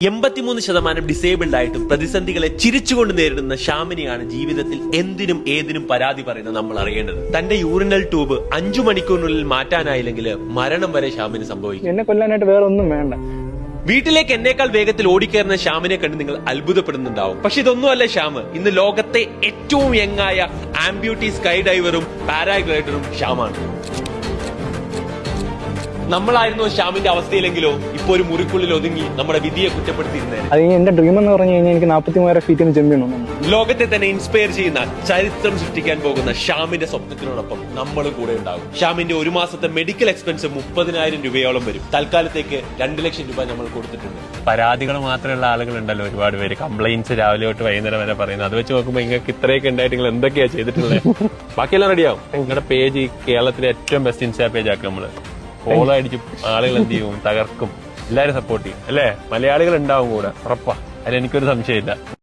83% disabled ആയിട്ടും പ്രതിസന്ധികളെ ചിരിച്ചുകൊണ്ട് നേരിടുന്ന ഷാമിനെയാണ് ജീവിതത്തിൽ എന്തിനും ഏതിനും പരാതി പറയുന്നത് നമ്മൾ അറിയേണ്ടത്. തന്റെ യൂറിനൽ ട്യൂബ് 5 മണിക്കൂറിനുള്ളിൽ മാറ്റാനായില്ലെങ്കിൽ മരണം വരെ ഷാമിന് സംഭവിക്കും. എന്നെ കൊല്ലാനായിട്ട് വേറെ ഒന്നും വേണ്ട. വീട്ടിലേക്ക് എന്നേക്കാൾ വേഗത്തിൽ ഓടിക്കയറുന്ന ഷാമിനെ കണ്ട് നിങ്ങൾ അത്ഭുതപ്പെടുന്നുണ്ടാവും. പക്ഷെ ഇതൊന്നുമല്ല ഷാം. ഇന്ന് ലോകത്തെ ഏറ്റവും യങ്ങായ ആംബ്യൂട്ടി സ്കൈ ഡൈവറും പാരാഗ്ലൈഡറും ഷാമാണ്. നമ്മളായിരുന്നു ഷാമിന്റെ അവസ്ഥയിലെങ്കിലോ ഇപ്പൊ ഒരു മുറിക്കുള്ളിൽ ഒതുങ്ങി നമ്മുടെ വിധിയെ കുറ്റപ്പെടുത്തിയിരുന്നേ. അത് എന്റെ ഡ്രീം എന്ന് പറഞ്ഞു കഴിഞ്ഞാൽ എനിക്ക് 43 ഫീറ്റിന് ചെമ്പിയണം. ലോകത്തെ തന്നെ ഇൻസ്പയർ ചെയ്യുന്ന ചരിത്രം സൃഷ്ടിക്കാൻ പോകുന്ന ഷാമിന്റെ സ്വപ്നത്തിനോടൊപ്പം നമ്മളും കൂടെ ഉണ്ടാകും. ഷാമിന്റെ ഒരു മാസത്തെ മെഡിക്കൽ എക്സ്പെൻസ് 30,000 രൂപയോളം വരും. തൽക്കാലത്തേക്ക് 2 ലക്ഷം രൂപ നമ്മൾ കൊടുത്തിട്ടുണ്ട്. പരാതികൾ മാത്രമുള്ള ആളുകളുണ്ടല്ലോ ഒരുപാട് പേര്, കംപ്ലൈന്റ്സ് രാവിലെ തൊട്ട് വൈകുന്നേരം വരെ പറയുന്നത്. അത് വെച്ച് നോക്കുമ്പോൾ നിങ്ങൾക്ക് ഇത്രയൊക്കെ ഉണ്ടായിട്ട് നിങ്ങൾ എന്തൊക്കെയാ ചെയ്തിട്ടുള്ളത്? ബാക്കിയെല്ലാം റെഡിയാവും. നിങ്ങളുടെ പേജ് കേരളത്തിലെ ഏറ്റവും ബെസ്റ്റ് ഇൻസ്റ്റാ പേജ് ആക്കും. നമ്മള് ഫോളോ അടിച്ച് ആളുകൾ എന്ത് ചെയ്യും, തകർക്കും. എല്ലാവരും സപ്പോർട്ട് ചെയ്യും അല്ലേ? മലയാളികൾ ഉണ്ടാവും കൂടെ, ഉറപ്പാ. അതിലെനിക്കൊരു സംശയമില്ല.